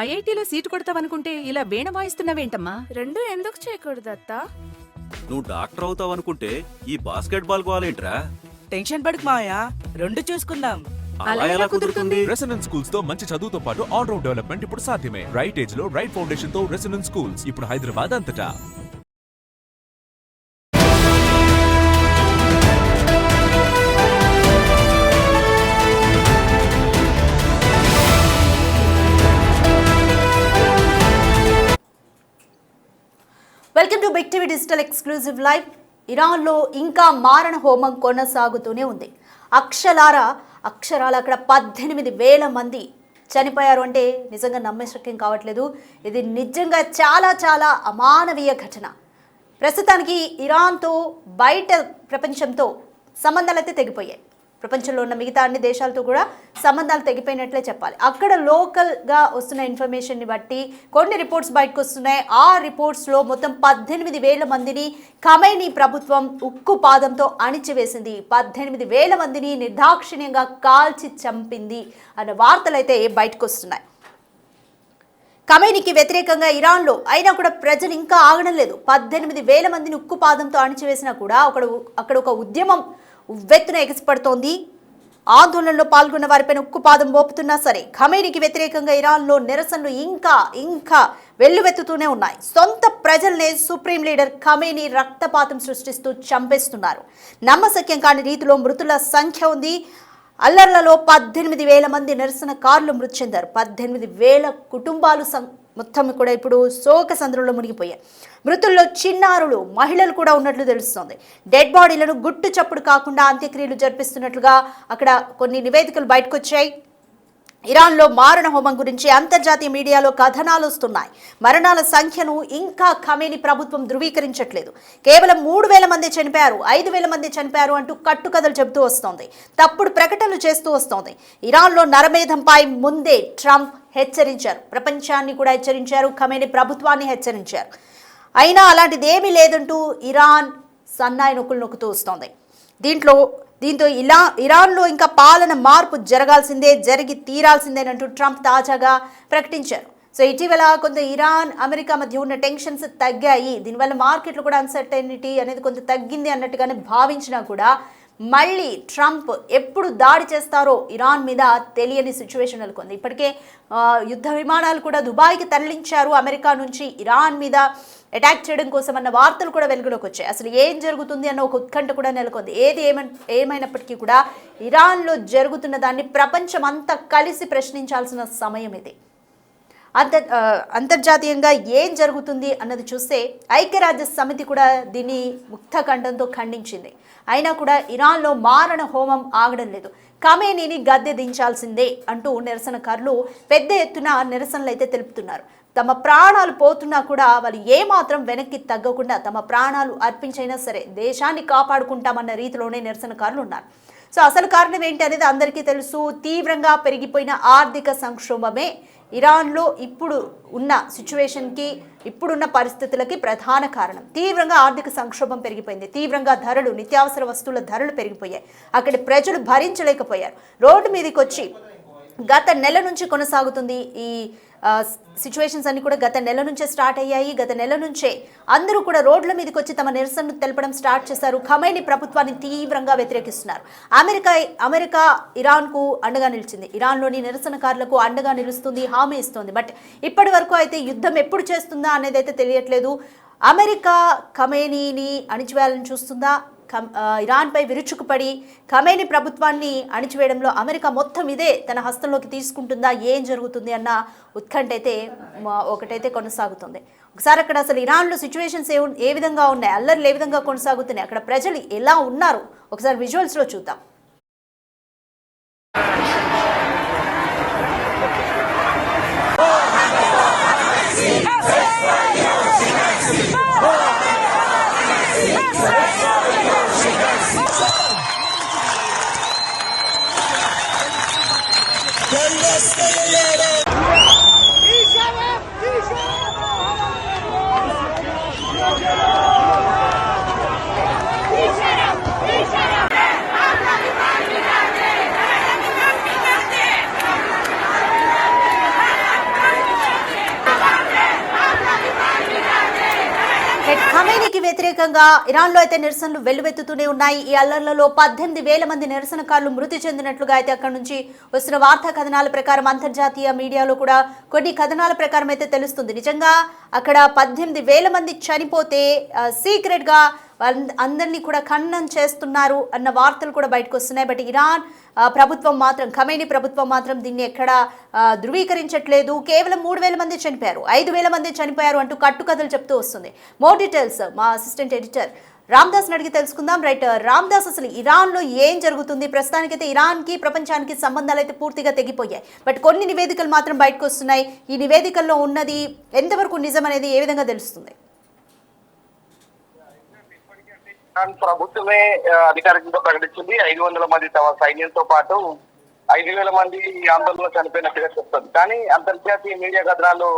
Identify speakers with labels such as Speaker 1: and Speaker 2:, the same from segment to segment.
Speaker 1: ఐఐటీలో seat కొడతావనుకుంటే ఇలా వీణ వాయిస్తున్నావేంటమ్మా?
Speaker 2: రెండు ఎందుకు చేయకూడదు అత్త?
Speaker 3: నువ్వు డాక్టర్ అవుతావు అనుకుంటే ఈ బాస్కెట్ బాల్ గోలేంట్రా?
Speaker 4: టెన్షన్ పడకు మాయా, రెండు చూసుకుందాం.
Speaker 3: అలా ఎలా కుదురుతుంది?
Speaker 5: రెసిడెన్స్ స్కూల్స్ తో మంచి చదువుతో పాటు ఆల్ రౌండ్ డెవలప్మెంట్ ఇప్పుడు సాధ్యమే. రైట్ ఏజ్ లో రైట్ ఫౌండేషన్ తో రెసిడెన్స్ స్కూల్స్ ఇప్పుడు హైదరాబాద్ అంతటా.
Speaker 6: Welcome to big TV digital exclusive live. ఇరాన్లో ఇంకా మారణ హోమం కొనసాగుతూనే ఉంది. అక్షరాల అక్కడ 18,000 మంది చనిపోయారు అంటే నిజంగా నమ్మశక్యం కావట్లేదు. ఇది నిజంగా చాలా చాలా అమానవీయ ఘటన. ప్రస్తుతానికి ఇరాన్తో బయట ప్రపంచంతో సంబంధాలు అయితే తెగిపోయాయి. ప్రపంచంలో ఉన్న మిగతా అన్ని దేశాలతో కూడా సంబంధాలు తెగిపోయినట్లే చెప్పాలి. అక్కడ లోకల్గా వస్తున్న ఇన్ఫర్మేషన్ని బట్టి కొన్ని రిపోర్ట్స్ బయటకు వస్తున్నాయి. ఆ రిపోర్ట్స్లో మొత్తం 18,000 మందిని ఖమైనీ ప్రభుత్వం ఉక్కు పాదంతో అణిచివేసింది. 18,000 మందిని నిర్దాక్షిణ్యంగా కాల్చి చంపింది అన్న వార్తలు అయితే బయటకు వస్తున్నాయి. ఖమైనీకి వ్యతిరేకంగా ఇరాన్లో అయినా కూడా ప్రజలు ఇంకా ఆగడం లేదు. 18,000 మందిని ఉక్కు పాదంతో అణిచివేసినా కూడా అక్కడ ఒక ఉద్యమం ఉవ్వెత్తున ఎగిసిపడుతోంది. ఆందోళనలో పాల్గొన్న వారిపైన ఉక్కుపాదం మోపుతున్నా సరే ఖమైనీకి వ్యతిరేకంగా ఇరాన్లో నిరసనలు ఇంకా వెల్లువెత్తుతూనే ఉన్నాయి. సొంత ప్రజల్నే సుప్రీం లీడర్ ఖమైనీ రక్తపాతం సృష్టిస్తూ చంపేస్తున్నారు. నమ్మశక్యం కాని రీతిలో మృతుల సంఖ్య ఉంది. అల్లర్లలో 18,000 మంది నిరసనకారులు మృతి చెందారు. 18,000 కుటుంబాలు మొత్తం కూడా ఇప్పుడు శోక సంద్రంలో మునిగిపోయాయి. మృతుల్లో చిన్నారులు, మహిళలు కూడా ఉన్నట్లు తెలుస్తోంది. డెడ్ బాడీలను గుట్టు చప్పుడు కాకుండా అంత్యక్రియలు జరిపిస్తున్నట్లుగా అక్కడ కొన్ని నివేదికలు బయటకు వచ్చాయి. ఇరాన్లో మారణ హోమం గురించి అంతర్జాతీయ మీడియాలో కథనాలు వస్తున్నాయి. మరణాల సంఖ్యను ఇంకా ఖమైనీ ప్రభుత్వం ధృవీకరించట్లేదు. కేవలం 3,000 మంది చనిపోయారు, 5,000 మంది చనిపోయారు అంటూ కట్టుకథలు చెబుతూ వస్తోంది. తప్పుడు ప్రకటనలు చేస్తూ వస్తోంది. ఇరాన్లో నరమేధంపై ముందే ట్రంప్ హెచ్చరించారు. ప్రపంచాన్ని కూడా హెచ్చరించారు. ఖమైనీ ప్రభుత్వాన్ని హెచ్చరించారు. అయినా అలాంటిది ఏమీ లేదంటూ ఇరాన్ సన్నాయి నొక్కులు నొక్కుతూ వస్తోంది. దీంతో ఇరాన్లో ఇంకా పాలన మార్పు జరిగి తీరాల్సిందేనంటూ ట్రంప్ తాజాగా ప్రకటించారు. సో ఇటీవల కొంత ఇరాన్ అమెరికా మధ్య ఉన్న టెన్షన్స్ తగ్గాయి. దీనివల్ల మార్కెట్లు కూడా అన్సర్టనిటీ అనేది కొంత తగ్గింది అన్నట్టుగానే భావించినా కూడా మళ్ళీ ట్రంప్ ఎప్పుడు దాడి చేస్తారో ఇరాన్ మీద తెలియని సిచ్యువేషన్ నెలకొంది. ఇప్పటికే యుద్ధ విమానాలు కూడా దుబాయ్కి తరలించారు. అమెరికా నుంచి ఇరాన్ మీద అటాక్ చేయడం కోసం అన్న వార్తలు కూడా వెలుగులోకి వచ్చాయి. అసలు ఏం జరుగుతుంది అన్న ఒక ఉత్కంఠ కూడా నెలకొంది. ఏమైనప్పటికీ కూడా ఇరాన్లో జరుగుతున్న దాన్ని ప్రపంచం అంతా కలిసి ప్రశ్నించాల్సిన సమయం ఇది. అంతర్జాతీయంగా ఏం జరుగుతుంది అన్నది చూస్తే ఐక్యరాజ్య సమితి కూడా దీన్ని ముక్తఖండంతో ఖండించింది. అయినా కూడా ఇరాన్లో మారణ హోమం ఆగడం లేదు. ఖమైనీని గద్దె దించాల్సిందే అంటూ నిరసనకారులు పెద్ద ఎత్తున నిరసనలు అయితే తెలుపుతున్నారు. తమ ప్రాణాలు పోతున్నా కూడా వాళ్ళు ఏమాత్రం వెనక్కి తగ్గకుండా తమ ప్రాణాలు అర్పించైనా సరే దేశాన్ని కాపాడుకుంటామన్న రీతిలోనే నిరసనకారులు ఉన్నారు. సో అసలు కారణం ఏంటి అనేది అందరికీ తెలుసు. తీవ్రంగా పెరిగిపోయిన ఆర్థిక సంక్షోభమే ఇరాన్లో ఇప్పుడు ఉన్న సిచ్యువేషన్కి, ఇప్పుడున్న పరిస్థితులకి ప్రధాన కారణం. తీవ్రంగా ఆర్థిక సంక్షోభం పెరిగిపోయింది. తీవ్రంగా ధరలు, నిత్యావసర వస్తువుల ధరలు పెరిగిపోయాయి. అక్కడి ప్రజలు భరించలేకపోయారు. రోడ్డు మీదకి వచ్చి గత నెల నుంచి కొనసాగుతుంది ఈ సిచ్యువేషన్స్ అన్ని కూడా గత నెల నుంచే స్టార్ట్ అయ్యాయి. గత నెల నుంచే అందరూ కూడా రోడ్ల మీదకి వచ్చి తమ నిరసనను తెలపడం స్టార్ట్ చేశారు. ఖమైనీ ప్రభుత్వాన్ని తీవ్రంగా వ్యతిరేకిస్తున్నారు. అమెరికా ఇరాన్కు అండగా నిలిచింది. ఇరాన్లోని నిరసనకారులకు అండగా నిలుస్తుంది, హామీ ఇస్తుంది. బట్ ఇప్పటి వరకు అయితే యుద్ధం ఎప్పుడు చేస్తుందా అనేది అయితే తెలియట్లేదు. అమెరికా ఖమైనీని అణిచివేయాలని చూస్తుందా? ఇరాన్పై విరుచుకుపడి ఖమైనీ ప్రభుత్వాన్ని అణిచివేయడంలో అమెరికా మొత్తం ఇదే తన హస్తంలోకి తీసుకుంటుందా? ఏం జరుగుతుంది అన్న ఉత్కంఠ అయితే ఒకటైతే కొనసాగుతుంది. ఒకసారి అక్కడ అసలు ఇరాన్లో సిచ్యువేషన్స్ ఏ విధంగా ఉన్నాయి, అల్లర్లు ఏ విధంగా కొనసాగుతున్నాయి, అక్కడ ప్రజలు ఎలా ఉన్నారు ఒకసారి విజువల్స్లో చూద్దాం. ఖమేనీకి వ్యతిరేకంగా ఇరాన్లో అయితే నిరసనలు వెల్లువెత్తుతూనే ఉన్నాయి. ఈ అల్లర్లలో 18,000 మంది నిరసనకారులు మృతి చెందినట్లుగా అయితే అక్కడ నుంచి వస్తున్న వార్తా కథనాల ప్రకారం అంతర్జాతీయ మీడియాలో కూడా కొన్ని కథనాల ప్రకారం అయితే తెలుస్తుంది. నిజంగా అక్కడ 18,000 మంది చనిపోతే సీక్రెట్ గా అందరినీ కూడా ఖననం చేస్తున్నారు అన్న వార్తలు కూడా బయటకు వస్తున్నాయి. బట్ ఇరాన్ ప్రభుత్వం మాత్రం, ఖమేనీ ప్రభుత్వం మాత్రం దీన్ని ఎక్కడ ధృవీకరించట్లేదు. కేవలం 3,000 మంది చనిపోయారు, 5,000 మంది చనిపోయారు అంటూ కట్టుకథలు చెప్తూ వస్తుంది. మోర్ డీటెయిల్స్ మా అసిస్టెంట్ ఎడిటర్ రామ్దాస్ అడిగి తెలుసుకుందాం. రైట్ రామ్దాస్, అసలు ఇరాన్లో ఏం జరుగుతుంది? ప్రస్తుతానికైతే ఇరాన్కి ప్రపంచానికి సంబంధాలు అయితే పూర్తిగా తెగిపోయాయి. బట్ కొన్ని నివేదికలు మాత్రం బయటకు వస్తున్నాయి. ఈ నివేదికల్లో ఉన్నది ఎంతవరకు నిజం అనేది ఏ విధంగా తెలుస్తుంది?
Speaker 7: ప్రభుత్వమే అధికారికంగా ప్రకటించింది 500 మంది తమ సైన్యంతో పాటు 5,000 మంది ఈ ఆందోళనలో చనిపోయినట్టుగా చెప్తుంది. కానీ అంతర్జాతీయ మీడియా కథనాలు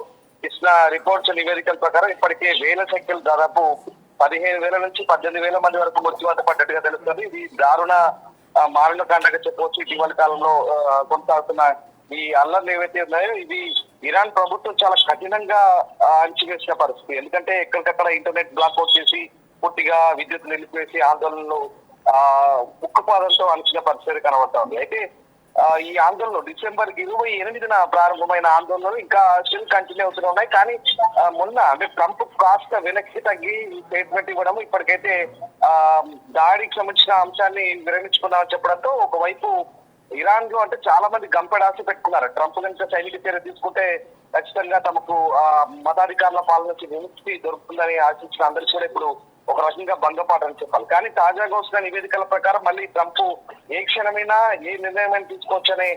Speaker 7: ఇచ్చిన రిపోర్ట్స్ నివేదికల ప్రకారం ఇప్పటికే వేల సంఖ్యలు దాదాపు 15,000 నుంచి 18,000 మంది వరకు మృత్యువాత పడ్డట్టుగా తెలుస్తుంది. ఇది దారుణ మారణకాండగా చెప్పవచ్చు. ఇటీవల కాలంలో కొనసాగుతున్న ఈ అల్లర్లు ఏవైతే ఉన్నాయో ఇవి ఇరాన్ ప్రభుత్వం చాలా కఠినంగా అణచివేసిన పరిస్థితి. ఎందుకంటే ఎక్కడికక్కడ ఇంటర్నెట్ బ్లాక్అవుట్ చేసి పూర్తిగా విద్యుత్ నిలిపివేసి ఆందోళనలు ఉక్కుపాదంతో అణచిన పరిస్థితి కనబడుతోంది. అయితే ఈ ఆందోళనలు డిసెంబర్ 28న ప్రారంభమైన ఆందోళనలు ఇంకా స్టిల్ కంటిన్యూ అవుతూనే ఉన్నాయి. కానీ మొన్న అంటే ట్రంప్ కాస్త వెనక్కి తగ్గి స్టేట్మెంట్ ఇవ్వడం, ఇప్పటికైతే దాడికి సంబంధించిన అంశాన్ని విరమించుకున్నామని చెప్పడంతో ఒకవైపు ఇరాన్ లో అంటే చాలా మంది గంపెడాశ పెట్టుకున్నారు. ట్రంప్ కనుక సైనిక చర్య తీసుకుంటే ఖచ్చితంగా తమకు మతాధికారుల పాలన నుంచి విముక్తి దొరుకుతుందని ఆశించిన అందరికీ కూడా ఇప్పుడు ఒక రకంగా భంగపాటని చెప్పాలి. కానీ తాజాగా వస్తున్న నివేదికల ప్రకారం మళ్ళీ ట్రంప్ ఏ క్షణమైనా ఏ నిర్ణయం తీసుకోవచ్చనే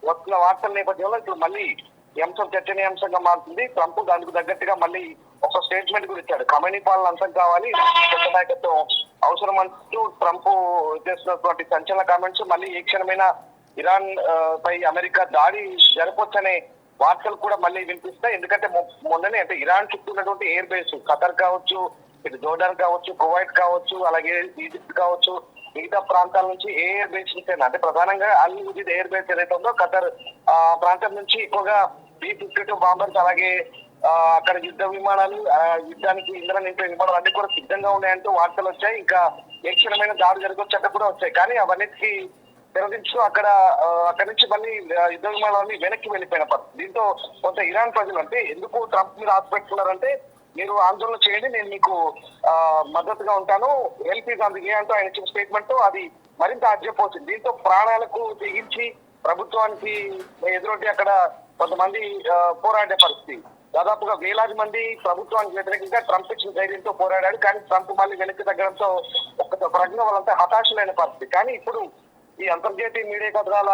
Speaker 7: వస్తున్న వార్తల నేపథ్యంలో ఇప్పుడు మళ్ళీ ఈ అంశం చర్చనీయాంశంగా మారుతుంది. ట్రంప్ దానికి తగ్గట్టుగా మళ్ళీ ఒక స్టేట్మెంట్ కూడా ఇచ్చాడు. ఖమేనీ పాలన అంతం కావాలి, నాయకత్వం అవసరం అంటూ ట్రంప్ చేస్తున్నటువంటి సంచలన కామెంట్స్ మళ్ళీ ఏ క్షణమైనా ఇరాన్ పై అమెరికా దాడి జరపొచ్చనే వార్తలు కూడా మళ్ళీ వినిపిస్తాయి. ఎందుకంటే మొన్ననే అంటే ఇరాన్ చుట్టూ ఉన్నటువంటి ఎయిర్ బేస్ ఖతర్ కావచ్చు, ఇటు జోర్డాన్ కావచ్చు, కువైట్ కావచ్చు, అలాగే ఈజిప్ట్ కావచ్చు, మిగతా ప్రాంతాల నుంచి ఏ ఎయిర్ బేస్ ఉంటాయి అంటే ప్రధానంగా అల్ ఉదీద్ ఎయిర్ బేస్ ఏదైతే ఉందో ఖతర్ ప్రాంతం నుంచి ఎక్కువగా B-52 బాంబర్స్, అలాగే అక్కడ యుద్ధ విమానాలు, యుద్ధానికి ఇంధనం నింపే విమానాలు అన్ని కూడా సిద్ధంగా ఉన్నాయంటూ వార్తలు వచ్చాయి. ఇంకా ఏ క్షణమైన దాడి జరగొచ్చంటే కూడా వచ్చాయి. కానీ అవన్నిటికీ తెరదించు అక్కడి నుంచి మళ్ళీ యుద్ధ విమానాన్ని వెనక్కి వెళ్ళిపోయిన పరిస్థితి. దీంతో కొంత ఇరాన్ ప్రజలు అంటే ఎందుకు ట్రంప్ మీద ఆశ పెట్టుకున్నారంటే మీరు ఆందోళన చేయండి, నేను మీకు మద్దతుగా ఉంటాను, help is on the way అంటూ ఆయన ఇచ్చిన స్టేట్మెంట్ అది మరింత ఆశ్చర్యపోతుంది. దీంతో ప్రాణాలకు తెగించి ప్రభుత్వానికి ఎదురొడ్డి అక్కడ కొంతమంది పోరాడే పరిస్థితి. దాదాపుగా వేలాది మంది ప్రభుత్వానికి వ్యతిరేకంగా ట్రంప్ ఇచ్చిన ధైర్యంతో పోరాడాడు. కానీ ట్రంప్ మళ్ళీ వెనక్కి తగ్గడంతో ఒక రకంగా వాళ్ళంతా హతాశులైన పరిస్థితి. కానీ ఇప్పుడు ఈ అంతర్జాతీయ మీడియా కథనాల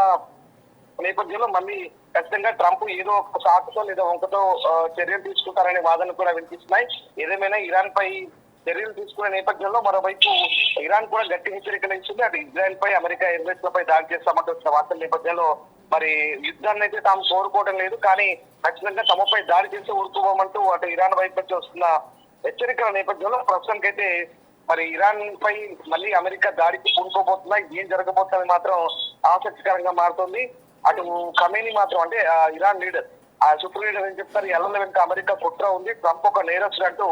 Speaker 7: నేపథ్యంలో మళ్ళీ ఖచ్చితంగా ట్రంప్ ఏదో ఒక సాకుతో లేదా వంకతో చర్యలు తీసుకుంటారనే వాదనలు కూడా వినిపిస్తున్నాయి. ఏదేమైనా ఇరాన్ పై చర్యలు తీసుకునే నేపథ్యంలో మరోవైపు ఇరాన్ కూడా గట్టి హెచ్చరికలు ఇచ్చింది. అటు ఇజ్రాయెల్ పై అమెరికా ఎయిర్బేస్ లపై దాడి చేస్తామంటూ వచ్చిన వార్తల నేపథ్యంలో మరి యుద్ధాన్ని అయితే తాము కోరుకోవడం లేదు, కానీ ఖచ్చితంగా తమపై దాడి చేసి ఊరుకోమంటూ అటు ఇరాన్ వైపు నుంచి వస్తున్న హెచ్చరికల నేపథ్యంలో ప్రస్తుతానికైతే మరి ఇరాన్ పై మళ్ళీ అమెరికా దాడికి పూనుకోబోతున్నా, ఏం జరగబోతుందని మాత్రం ఆసక్తికరంగా మారుతుంది. అటు ఖమేనీ మాత్రం అంటే ఇరాన్ లీడర్, ఆ సూపర్ లీడర్ ఏం చెప్తారు, ఎల్లల వెనుక అమెరికా కుట్ర ఉంది, ట్రంప్ ఒక నేరస్తుడంటూ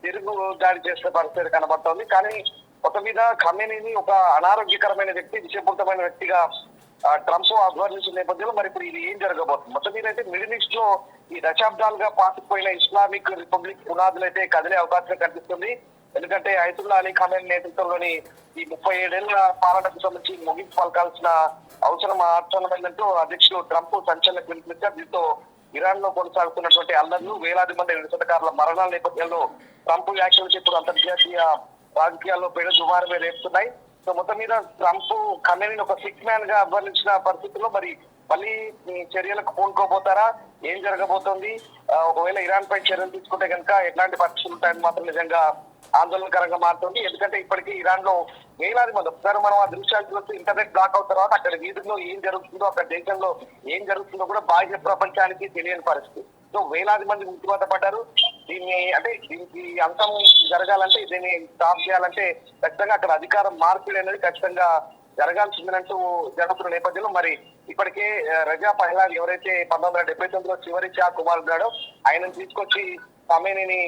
Speaker 7: తిరుగు దాడి చేసే పరిస్థితి కనబడుతోంది. కానీ మొత్తం మీద ఖమేనీని ఒక అనారోగ్యకరమైన వ్యక్తి, విషయపూరితమైన వ్యక్తిగా ట్రంప్ అభివర్ణించిన నేపథ్యంలో మరి ఇప్పుడు ఇది ఏం జరగబోతుంది? మొత్తం మీద అయితే మిడిల్ ఈస్ట్ లో ఈ దశాబ్దాలుగా పాతుకుపోయిన ఇస్లామిక్ రిపబ్లిక్ పునాదులు అయితే కదిలే అవకాశం కనిపిస్తుంది. ఎందుకంటే అయతుల్లా అలీ ఖమేనీ నేతృత్వంలోని ఈ 37 ఏళ్ల పాలనకు సంబంధించి ముగింపు పలకాల్సిన అవసరం ఆచరణమైందంటూ అధ్యక్షుడు ట్రంప్ సంచలనం పిలుపునిచ్చారు. దీంతో ఇరాన్ లో కొనసాగుతున్నటువంటి అల్లర్లు, వేలాది మంది నిరసనకారుల మరణాల నేపథ్యంలో ట్రంప్ వ్యాఖ్యలు ఇప్పుడు అంతర్జాతీయ రాజకీయాల్లో పేరు దుమారమే రేపుతున్నాయి. సో మొత్తం మీద ట్రంప్ ఖమేనీని ఒక సిక్ మ్యాన్ గా అభివర్ణించిన పరిస్థితుల్లో మరి మళ్ళీ చర్యలకు పూనుకోబోతారా, ఏం జరగబోతోంది, ఒకవేళ ఇరాన్ పై చర్యలు తీసుకుంటే కనుక ఎట్లాంటి పరిస్థితులు ఉంటాయని మాత్రం నిజంగా ఆందోళనకరంగా మారుతుంది. ఎందుకంటే ఇప్పటికీ ఇరాన్ లో వేలాది మంది, ఒకసారి మనం ఆ దృశ్యాలు చూస్తే ఇంటర్నెట్ బ్లాక్ అవుతారు తర్వాత అక్కడ వీధుల్లో ఏం జరుగుతుందో, అక్కడ దేశంలో ఏం జరుగుతుందో కూడా బాహ్య ప్రపంచానికి తెలియని పరిస్థితి. సో వేలాది మంది మృత్యువాత పడ్డారు. దీనికి అంతం జరగాలంటే, దీన్ని స్టాప్ చేయాలంటే ఖచ్చితంగా అక్కడ అధికారం మార్పిడి అనేది ఖచ్చితంగా జరగాల్సిందంటూ జరుగుతున్న నేపథ్యంలో మరి ఇప్పటికే రజా పహ్లావి ఎవరైతే 1979లో చివరి షా కుమార్ ఉన్నాడో ఆయనను తీసుకొచ్చి ఖమేనీని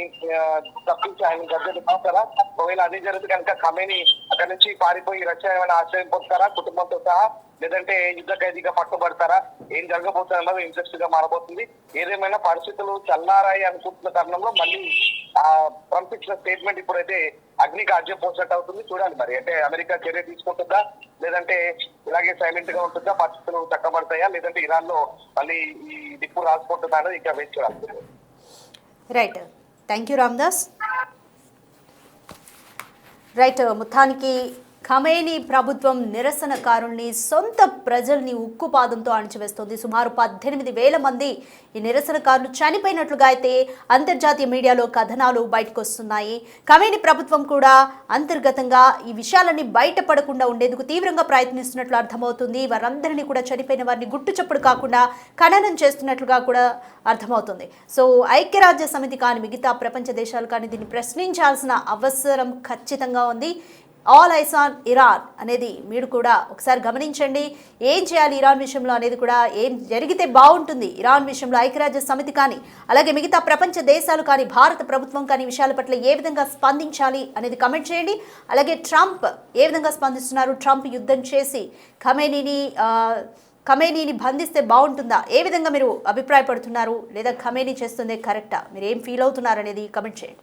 Speaker 7: తప్పించి ఆయన గద్దె పంపుతారా? ఒకవేళ అదే జరిగితే కనుక ఖమేనీ అక్కడి నుంచి పారిపోయి రష్యా ఏమైనా ఆశ్రయం పొందుతారా కుటుంబంతో సహా, లేదంటే యుద్ధ ఖైదీగా పట్టుబడతారా? ఏం జరగబోతుందో ఇంట్రెస్ట్ గా మారబోతుంది. ఏదేమైనా పరిస్థితులు చల్లారాయి అనుకుంటున్న తరుణంలో మళ్ళీ ట్రంప్ ఇచ్చిన స్టేట్మెంట్ ఇప్పుడైతే అగ్నికి ఆజ్యం పోసినట్టు అవుతుంది. చూడాలి మరి, అంటే అమెరికా చర్య తీసుకుంటుందా, లేదంటే ఇలాగే సైలెంట్ గా ఉంటుందా, పరిస్థితులు చక్కబడతాయా, లేదంటే ఇరాన్ లో మళ్ళీ ఈ దిక్కు రాసుకుంటుందా అనేది ఇంకా వేచి చూడాలి.
Speaker 6: Right, thank you Ramdas. Right, మొత్తానికి ఖమేనీ ప్రభుత్వం నిరసనకారుల్ని, సొంత ప్రజల్ని ఉక్కుపాదంతో అణిచివేస్తోంది. సుమారు 18,000 మంది ఈ నిరసనకారులు చనిపోయినట్లుగా అయితే అంతర్జాతీయ మీడియాలో కథనాలు బయటకు వస్తున్నాయి. ఖమేనీ ప్రభుత్వం కూడా అంతర్గతంగా ఈ విషయాలన్నీ బయటపడకుండా ఉండేందుకు తీవ్రంగా ప్రయత్నిస్తున్నట్లు అర్థమవుతుంది. వారందరినీ కూడా చనిపోయిన వారిని గుట్టుచప్పుడు కాకుండా ఖననం చేస్తున్నట్లుగా కూడా అర్థమవుతుంది. సో ఐక్యరాజ్య సమితి కానీ మిగతా ప్రపంచ దేశాలు కానీ దీన్ని ప్రశ్నించాల్సిన అవసరం ఖచ్చితంగా ఉంది. ఆల్ ఐస్ ఆన్ ఇరాన్ అనేది మీరు కూడా ఒకసారి గమనించండి. ఏం చేయాలి ఇరాన్ విషయంలో అనేది కూడా, ఏం జరిగితే బాగుంటుంది ఇరాన్ విషయంలో ఐక్యరాజ్య సమితి కానీ అలాగే మిగతా ప్రపంచ దేశాలు కానీ భారత ప్రభుత్వం కానీ విషయాల పట్ల ఏ విధంగా స్పందించాలి అనేది కమెంట్ చేయండి. అలాగే ట్రంప్ ఏ విధంగా స్పందిస్తున్నారు, ట్రంప్ యుద్ధం చేసి ఖమేనీని బంధిస్తే బాగుంటుందా, ఏ విధంగా మీరు అభిప్రాయపడుతున్నారు, లేదా ఖమేనీ చేస్తుందే కరెక్టా, మీరు ఏం ఫీల్ అవుతున్నారు అనేది కమెంట్ చేయండి.